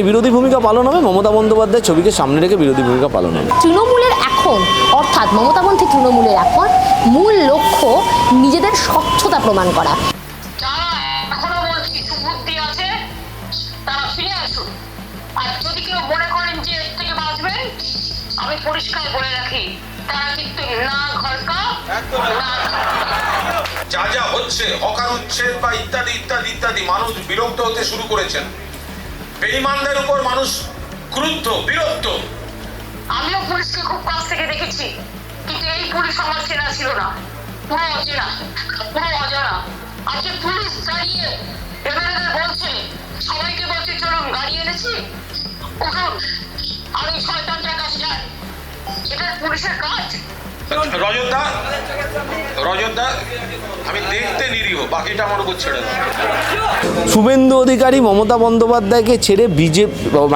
বিরোধী ভূমিকা পালন হবে, মমতা বন্দ্যোপাধ্যায়ের ছবিকে সামনে রেখে বিরোধী ভূমিকা পালন হবে। তৃণমূলের এখন অর্থাৎ মমতাপন্থী তৃণমূলের এখন মূল লক্ষ্য নিজেদের স্বচ্ছতা প্রমাণ করা। যারা এখনো বলছি সুবুদ্ধি আছে তারা ফিরে আসুন। আর যদি কেউ মনে করেন যে এর থেকে বাঁচবেন, আমি পরিষ্কার বলে রাখি তারা কিন্তু না ঘরকা না যা যা হচ্ছে হকার উচ্ছেদ বা ইত্যাদি ইত্যাদি ইত্যাদি, মানুষ বিরক্ত হতে শুরু করেছেন। বেঈমানদের উপর মানুষ ক্রুদ্ধ বিরক্ত। আমিও পুলিশকে খুব কাছ থেকে দেখেছি, কিন্তু এই পুলিশ আমার চেনা ছিল না, পুরো অচেনা, পুরো অজানা। আজকে পুলিশ দাঁড়িয়ে এবারে বলছে, সবাইকে বলছে চলুন গাড়ি এনেছি উঠুন আর এই শয়তানটার কাছে যান। এটা পুলিশের কাজ? রজতদা আমি দেখতে নিরীহ, বাকিটা আমার উপর ছেড়ে দাও। শুভেন্দু অধিকারী মমতা বন্দ্যোপাধ্যায়কে ছেড়ে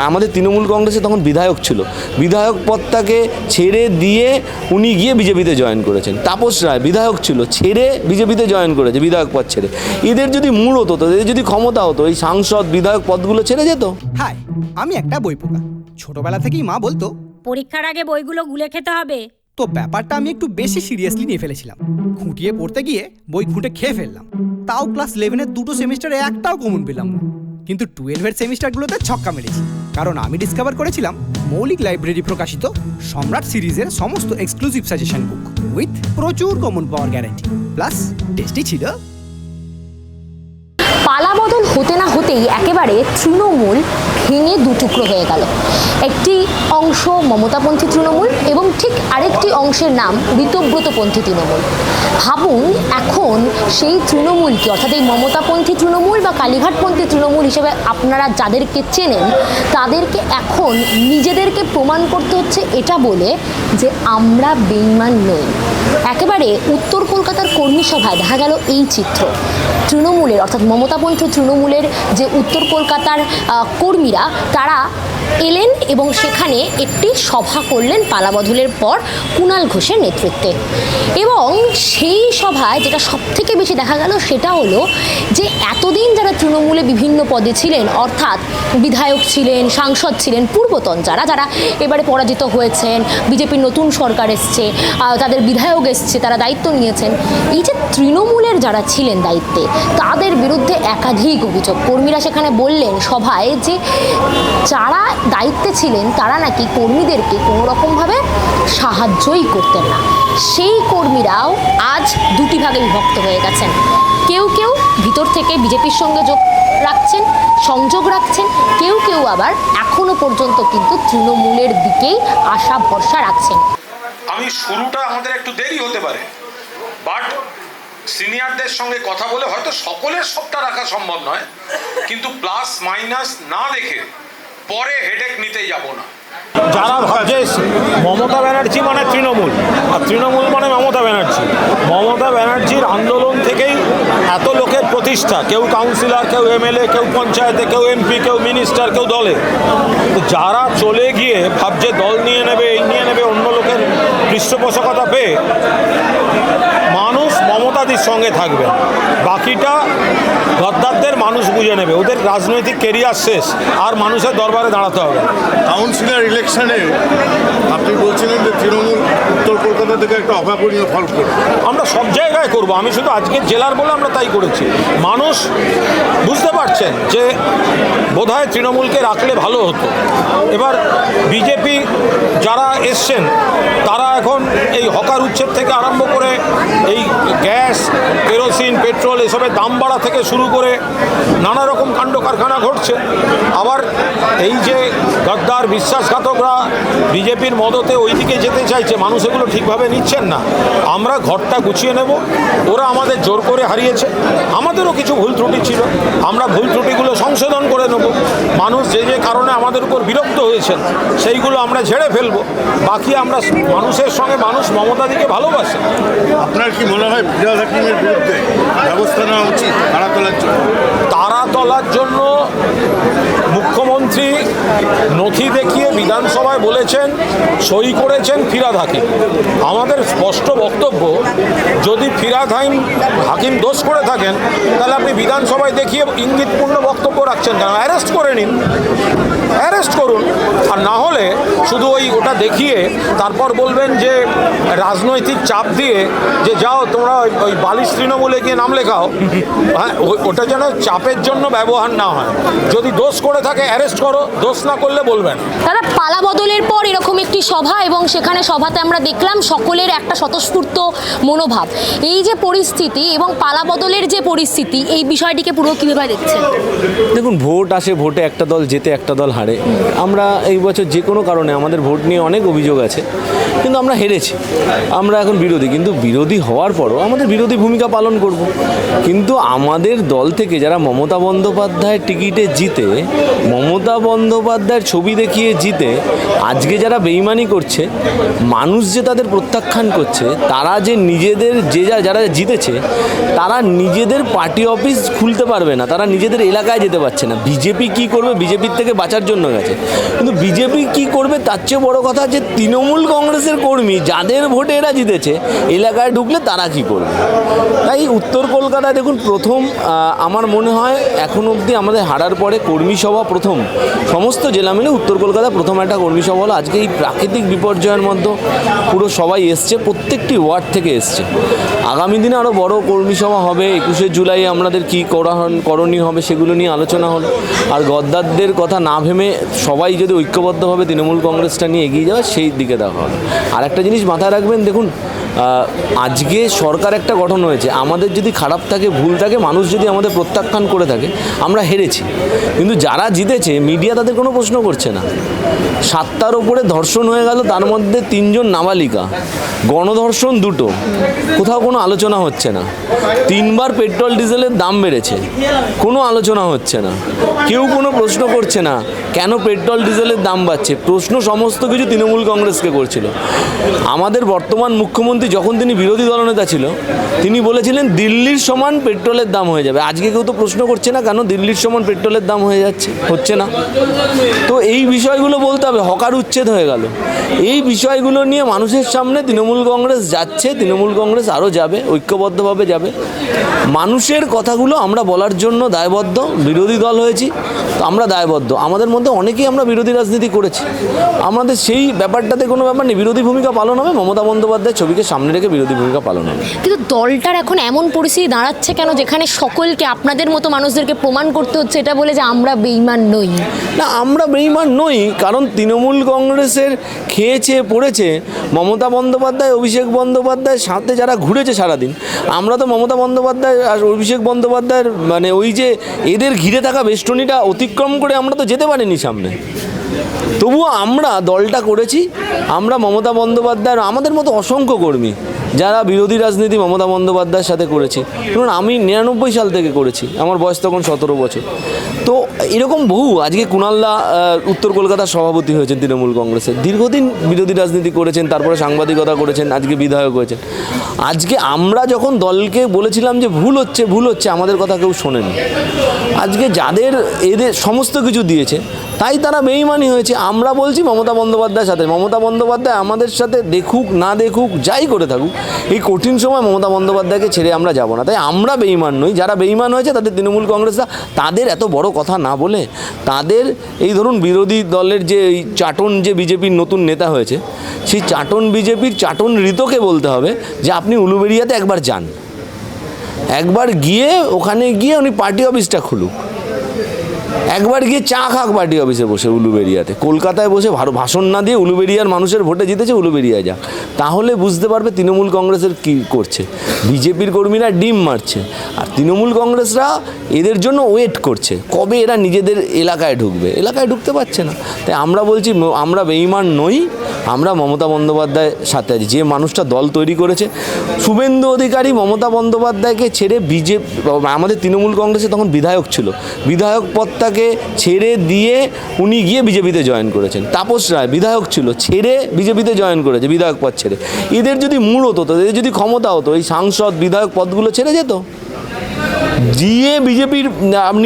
আমাদের তৃণমূল কংগ্রেসে তখন বিধায়ক ছিল, বিধায়ক পদটাকে ছেড়ে দিয়ে উনি গিয়ে বিজেপিতে জয়েন করেছেন। তাপস রায় বিধায়ক ছিল, ছেড়ে বিজেপিতে জয়েন করেছে বিধায়ক পদ ছেড়ে। এদের যদি মূল হতো, এদের যদি ক্ষমতা হতো, এই সাংসদ বিধায়ক পদগুলো ছেড়ে যেত। হাই, আমি একটা বই পোকা। ছোটবেলা থেকেই মা বলতো পরীক্ষার আগে বইগুলো গুলে খেতে হবে। তো ব্যাপারটা আমি একটু বেশি সিরিয়াসলি নিয়ে ফেলেছিলাম। খুঁটিয়ে পড়তে গিয়ে বই খুঁটে খেয়ে ফেললাম। তাও ক্লাস 11-এর দুটো সেমিস্টারে একটাও কমন পেলাম না, কিন্তু 12-এর সেমিস্টারগুলোতে ছক্কা মেরেছি। কারণ আমি ডিসকভার করেছিলাম মৌলিক লাইব্রেরি প্রকাশিত সম্রাট সিরিজের সমস্ত এক্সক্লুসিভ সাজেশন বুক উইথ প্রচুর কমন পাওয়ার গ্যারান্টি, প্লাস টেস্টি ছিল। পালাবদল হতে না হতেই একেবারে তৃণমূল ভেঙে দুটুকরো হয়ে গেল। একটি অংশ মমতাপন্থী তৃণমূল এবং ঠিক আরেকটি অংশের নাম ঋতব্রতপন্থী তৃণমূল। ভাবুন এখন সেই তৃণমূলকে, অর্থাৎ এই মমতাপন্থী তৃণমূল বা কালীঘাটপন্থী তৃণমূল হিসেবে আপনারা যাদেরকে চেনেন, তাদেরকে এখন নিজেদেরকে প্রমাণ করতে হচ্ছে এটা বলে যে আমরা বেঈমান নই। একেবারে উত্তর কলকাতার কর্মী সভায় দেখা গেল এই চিত্র। তৃণমূলের অর্থাৎ মমতাপন্থী তৃণমূলের যে উত্তর কলকাতার কর্মীরা, তারা এলেন এবং সেখানে একটি সভা করলেন পালাবদলের পর কুণাল ঘোষের নেতৃত্বে। এবং সেই সভায় যেটা সবথেকে বেশি দেখা গেল সেটা হলো যে এতদিন যারা তৃণমূলে বিভিন্ন পদে ছিলেন, অর্থাৎ বিধায়ক ছিলেন, সাংসদ ছিলেন, পূর্বতন যারা এবারে পরাজিত হয়েছেন, বিজেপির নতুন সরকার এসছে, তাদের বিধায়ক এসছে, তারা দায়িত্ব নিয়েছেন, এই যে তৃণমূলের যারা ছিলেন দায়িত্বে, তাদের বিরুদ্ধে একাধিক অভিযোগ। কর্মীরা সেখানে বললেন সভায় যে যারা দায়িত্বে ছিলেন তারা নাকি কর্মীদেরকে কোনো রকমভাবে সাহায্যই করতেন না। সেই কর্মীরাও আজ দুটি ভাগে বিভক্ত হয়ে গেছেন। কেউ কেউ ভিতর থেকে বিজেপির সঙ্গে সংযোগ রাখছেন, কেউ কেউ আবার এখনো পর্যন্ত কিন্তু তৃণমূলের দিকেই আশা ভরসা রাখছেন। আমি শুরুটা আমাদের একটু দেরি হতে পারে, বাট সিনিয়রদের সঙ্গে কথা বলে হয়তো সকলের সবটা রাখা সম্ভব নয়, কিন্তু প্লাস মাইনাস না দেখে পরে হেডেক নিতে যাব না। যারা ভাবছে মমতা ব্যানার্জি মানে তৃণমূল আর তৃণমূল মানে মমতা ব্যানার্জি, মমতা ব্যানার্জির আন্দোলন থেকেই এত লোকের প্রতিষ্ঠা, কেউ কাউন্সিলর, কেউ এমএলএ, কেউ পঞ্চায়েতে, কেউ এমপি, কেউ মিনিস্টার, কেউ দলে। তো যারা চলে গিয়ে ভাবছে দল নিয়ে নেবে, এই নিয়ে নেবে, অন্য লোকের পৃষ্ঠপোষকতা পেয়ে মানুষ মমতাদির সঙ্গে থাকবে, বাকিটা গদ্দারদের মানুষ বুঝে নেবে। ওদের রাজনৈতিক কেরিয়ার শেষ, আর মানুষের দরবারে দাঁড়াতে হবে। কাউন্সিলর ইলেকশনে আপনি বলছিলেন যে তৃণমূল উত্তর কলকাতা থেকে একটা অভাবনীয় ফল করবে। আমরা সব জায়গায় করব, আমি শুধু আজকের জেলার বলে আমরা তাই করেছি। মানুষ বুঝতে পারছেন যে বোধহয় তৃণমূলকে রাখলে ভালো হতো। এবার বিজেপি যারা এসছেন তারা এখন এই হকার উচ্ছেদ থেকে আরম্ভ করে এই গ্যাস, কেরোসিন, পেট্রোল এসবের দাম বাড়া থেকে শুরু করে নানা রকম কাণ্ড কারখানা ঘটছে। আবার এই যে গদ্দার বিশ্বাসঘাতকরা বিজেপির মদতে ওই দিকে যেতে চাইছে, মানুষ এগুলো ঠিকভাবে নিচ্ছেন না। আমরা ঘরটা গুছিয়ে নেব, ওরা আমাদের জোর করে হারিয়েছে, আমাদেরও কিছু ভুল ত্রুটি ছিল, আমরা ভুল ত্রুটিগুলো সংশোধন করে নেব। মানুষ যে যে কারণে আমাদের উপর বিরক্ত হয়েছেন সেইগুলো আমরা ঝেড়ে ফেলবো। বাকি আমরা মানুষের সঙ্গে, মানুষ মমতাদিকে ভালোবাসে। আপনার কি মনে হয় ফিরহাদ হাকিমের বিরুদ্ধে ব্যবস্থা নেওয়া উচিত তাড়া তোলার জন্য? তাড়া তোলার জন্য মুখ্যমন্ত্রী নথি দেখিয়ে বিধানসভায় বলেছেন, সই করেছেন ফিরহাদ হাকিম। আমাদের স্পষ্ট বক্তব্য, যদি ফিরহাদ হাকিম দোষ করে থাকেন তাহলে আপনি বিধানসভায় দেখিয়ে ইঙ্গিতপূর্ণ বক্তব্য রাখছেন কেন? অ্যারেস্ট করে নিন। শুধু ওটা দেখিয়ে তারপর বলবেন যে রাজনৈতিক চাপ দিয়ে যে যাও তোমরা ওই বালিশ তৃণমূলে গিয়ে নাম লেখাও, হ্যাঁ ওটা যেন চাপের জন্য ব্যবহার না হয়। যদি দোষ করে থাকে অ্যারেস্ট করো, দোষ না করলে বলবেন। দাদা, পালা বদলের পর এরকম একটি সভা এবং সেখানে সভাতে আমরা দেখলাম সকলের একটা স্বতঃস্ফূর্ত মনোভাব। এই যে পরিস্থিতি এবং পালা বদলের যে পরিস্থিতি, এই বিষয়টিকে পুরো কীভাবে দেখছেন? দেখুন, ভোট আসে, ভোটে একটা দল জেতে একটা দল হারে। আমরা এই বছর যে কোনো কারণে আমাদের ভোট নিয়ে অনেক অভিযোগ আছে, কিন্তু আমরা হেরেছি। আমরা এখন বিরোধী, কিন্তু বিরোধী হওয়ার পরও আমাদের বিরোধী ভূমিকা পালন করব। কিন্তু আমাদের দল থেকে যারা মমতা বন্দ্যোপাধ্যায়ের টিকিটে জিতে, মমতা বন্দ্যোপাধ্যায়ের ছবি দেখিয়ে জিতে আজকে যারা বেইমানি করছে, মানুষ যে তাদের প্রত্যাখ্যান করছে, তারা যে নিজেদের যারা জিতেছে তারা নিজেদের পার্টি অফিস খুলতে পারবে না, তারা নিজেদের এলাকায় যেতে পারছে না। বিজেপি কি করবে? বিজেপির থেকে বাঁচার জন্য গেছে, কিন্তু বিজেপি কি করবে তার চেয়ে বড় কথা যে তৃণমূল কংগ্রেসের কর্মী যাদের ভোটে এরা জিতেছে এলাকায় ঢুকলে তারা কি করবে। তাই উত্তর কলকাতায় দেখুন, প্রথম আমার মনে হয় এখন অবধি আমাদের হারার পরে কর্মী সভা প্রথম, সমস্ত জেলা মিলে উত্তর কলকাতায় প্রথম একটা কর্মী সভা হলো। আজকে এই প্রাকৃতিক বিপর্যয়ের মধ্যে পুরো সবাই এসছে, প্রত্যেকটি ওয়ার্ড থেকে এসছে। আগামী দিনে আরও বড় কর্মী সভা হবে। 21শে জুলাই আমাদের কী করণীয় হবে সেগুলো নিয়ে আলোচনা হলো। আর গদ্দারদের কথা না ভেবে সবাই যদি ঐক্যবদ্ধভাবে তৃণমূল কংগ্রেসটা নিয়ে এগিয়ে যাবে সেই দিকে দেখা হবে। আর একটা জিনিস মাথায় রাখবেন, দেখুন আজকে সরকার একটা গঠন হয়েছে, আমাদের যদি খারাপ থাকে, ভুল থাকে, মানুষ যদি আমাদের প্রত্যাখ্যান করে থাকে, আমরা হেরেছি। কিন্তু যারা জিতেছে মিডিয়া তাদের কোনো প্রশ্ন করছে না। 7টার ওপরে ধর্ষণ হয়ে গেল, তার মধ্যে 3 জন নাবালিকা, গণধর্ষণ 2টো, কোথাও কোনো আলোচনা হচ্ছে না। 3বার পেট্রোল ডিজেলের দাম বেড়েছে, কোনো আলোচনা হচ্ছে না। কেউ কোনো প্রশ্ন করছে না কেন পেট্রোল ডিজেলের দাম বাড়ছে। প্রশ্ন সমস্ত কিছু তৃণমূল কংগ্রেসকে করছিল। আমাদের বর্তমান মুখ্যমন্ত্রী যখন তিনি বিরোধী দলনেতা ছিল, তিনি বলেছিলেন দিল্লির সমান পেট্রোলের দাম হয়ে যাবে। আজকে কেউ তো প্রশ্ন করছে না কেন দিল্লির সমান পেট্রোলের দাম হচ্ছে না। তো এই বিষয়গুলো বলতে হবে। হকার উচ্ছেদ হয়ে গেল, এই বিষয়গুলো নিয়ে মানুষের সামনে তৃণমূল কংগ্রেস যাচ্ছে, তৃণমূল কংগ্রেস আরও যাবে, ঐক্যবদ্ধভাবে যাবে। মানুষের কথাগুলো আমরা বলার জন্য দায়বদ্ধ। বিরোধী দল হয়েছি তো আমরা দায়বদ্ধ। আমাদের মধ্যে অনেকেই আমরা বিরোধী রাজনীতি করেছি, আমাদের সেই ব্যাপারটাতে কোনো ব্যাপার নেই। বিরোধী ভূমিকা পালন হবে, মমতা বন্দ্যোপাধ্যায়ের ছবিকে সামনে রেখে বিরোধী ভূমিকা পালন হবে। কিন্তু দলটার এখন এমন পরিস্থিতি দাঁড়াচ্ছে কেন, যেখানে সকলকে, আপনাদের মতো মানুষদেরকে প্রমাণ করতে হচ্ছে এটা বলে যে আমরা বেঈমান নই? না, আমরা বেঈমান নই, কারণ তৃণমূল কংগ্রেসের খেয়েছে পড়েছে মমতা বন্দ্যোপাধ্যায়, অভিষেক বন্দ্যোপাধ্যায়ের সাথে যারা ঘুরেছে সারাদিন। আমরা তো মমতা বন্দ্যোপাধ্যায় আর অভিষেক বন্দ্যোপাধ্যায়ের মানে ওই যে এদের ঘিরে থাকা বেষ্টনীটা অতিক্রম করে আমরা তো যেতে পারিনি সামনে। তবুও আমরা দলটা করেছি, আমরা মমতা বন্দ্যোপাধ্যায়ের, আমাদের মতো অসংখ্য কর্মী যারা বিরোধী রাজনীতি মমতা বন্দ্যোপাধ্যায়ের সাথে করেছি। ধরুন আমি 99 সাল থেকে করেছি, আমার বয়স তখন 17 বছর। তো এরকম বহু, আজকে কুণালদা উত্তর কলকাতার সভাপতি হয়েছেন তৃণমূল কংগ্রেসের, দীর্ঘদিন বিরোধী রাজনীতি করেছেন, তারপরে সাংবাদিকতা করেছেন, আজকে বিধায়ক হয়েছেন। আজকে আমরা যখন দলকে বলেছিলাম যে ভুল হচ্ছে, আমাদের কথা কেউ শোনেনি। আজকে যাদের এদের সমস্ত কিছু দিয়েছে তাই তারা বেঈমানি হয়েছে। আমরা বলছি মমতা বন্দ্যোপাধ্যায়ের সাথে, মমতা বন্দ্যোপাধ্যায় আমাদের সাথে দেখুক না দেখুক যাই করে থাকুক, এই কঠিন সময় মমতা বন্দ্যোপাধ্যায়কে ছেড়ে আমরা যাব না। তাই আমরা বেঈমান নই। যারা বেঈমান হয়েছে তাদের তৃণমূল কংগ্রেসরা তাদের এত বড় কথা না বলে, তাদের এই ধরুন বিরোধী দলের যে এই চাটন যে বিজেপির নতুন নেতা হয়েছে, সেই চাটন বিজেপির চাটন ঋতকে বলতে হবে যে আপনি উলুবেড়িয়াতে একবার যান, একবার গিয়ে ওখানে গিয়ে উনি পার্টি অফিসটা খুলুক, একবার গিয়ে চা খাক পার্টি অফিসে বসে উলুবেড়িয়াতে। কলকাতায় বসে ভাষণ না দিয়ে উলুবেড়িয়ার মানুষের ভোটে জিতেছে, উলুবেড়িয়ায় যাক, তাহলে বুঝতে পারবে তৃণমূল কংগ্রেসের কী করছে। বিজেপির কর্মীরা ডিম মারছে আর তৃণমূল কংগ্রেসরা এদের জন্য ওয়েট করছে কবে এরা নিজেদের এলাকায় ঢুকবে। এলাকায় ঢুকতে পারছে না। তাই আমরা বলছি আমরা বেঈমান নই, আমরা মমতা বন্দ্যোপাধ্যায়ের সাথে আছি। যে মানুষটা দল তৈরি করেছে, শুভেন্দু অধিকারী মমতা বন্দ্যোপাধ্যায়কে ছেড়ে আমাদের তৃণমূল কংগ্রেসে তখন বিধায়ক ছিল, বিধায়ক পদটাকে ছেড়ে দিয়ে উনি গিয়ে বিজেপিতে জয়েন করেছেন। তাপস রায় বিধায়ক ছিল, ছেড়ে বিজেপিতে জয়েন করেছে, বিধায়ক পদ ছেড়ে। এদের যদি মূল হতো, এদের যদি ক্ষমতা হতো, এই সাংসদ বিধায়ক পদগুলো ছেড়ে যেত, দিয়ে বিজেপির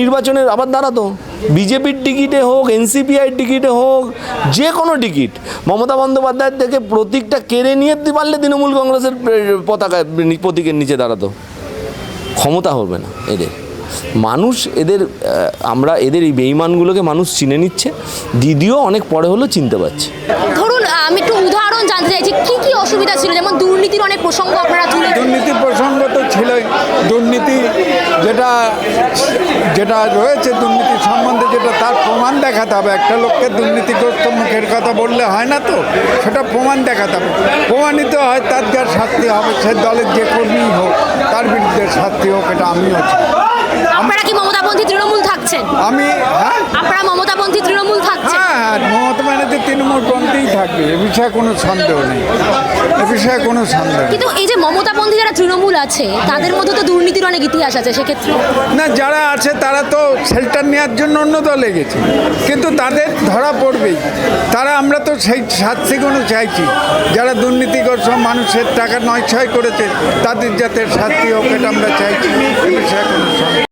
নির্বাচনের আবার দাঁড়াতো। বিজেপির টিকিটে হোক, এনসিপিআই টিকিটে হোক, যে কোনো টিকিট মমতা বন্দ্যোপাধ্যায়ের থেকে প্রতীকটা কেড়ে নিয়ে পারলে তৃণমূল কংগ্রেসের পতাকা প্রতীকের নিচে দাঁড়াতো। ক্ষমতা হবে না এদের। মানুষ এদের আমরা এদের এই বেঈমানগুলোকে মানুষ চিনে নিচ্ছে, দিদিও অনেক পরে হলেও চিনতে পারছে। ধরুন আমি একটু উদাহরণ জানতে চাইছি, কি কি অসুবিধা ছিল? যেমন দুর্নীতির অনেক প্রসঙ্গ আপনারা তুলে দুর্নীতির প্রসঙ্গ তো ছিলই। দুর্নীতি যেটা রয়েছে দুর্নীতি সম্বন্ধে, যেটা তার প্রমাণ দেখাতে হবে। একটা লোককে দুর্নীতিগ্রস্ত মুখের কথা বললে হয় না, তো সেটা প্রমাণ দেখাতে হবে। প্রমাণিত হয় তার যা শাস্তি হবে, সে দলের যে কর্মী হোক তার বিরুদ্ধে শাস্তি হোক, এটা আমিও চাই। আপনারা কি মমতাপন্থী তৃণমূল থাকছেন? আমি আপনারা মমতাপন্থী তৃণমূল থাকছেন? হ্যাঁ, মমতা ব্যানার্জি তৃণমূলপন্থীই থাকবে, এ বিষয়ে কোনো সন্দেহ নেই, এ বিষয়ে কোনো সন্দেহ নেই। কিন্তু এই যে মমতাপন্থী যারা তৃণমূল আছে তাদের মধ্যে তো দুর্নীতির অনেক ইতিহাস আছে, সেক্ষেত্রে না, যারা আছে তারা তো শেল্টার নেওয়ার জন্য অন্য দলে গেছে, কিন্তু তাদের ধরা পড়বেই। আমরা তো সেই শাস্তিগুলো চাইছি, যারা দুর্নীতিগ্রস্ত মানুষের টাকা নয় ছয় করেছে তাদের যাতে শাস্তি হোক, এটা আমরা চাইছি, এ বিষয়ে কোনো সন্দেহ নেই।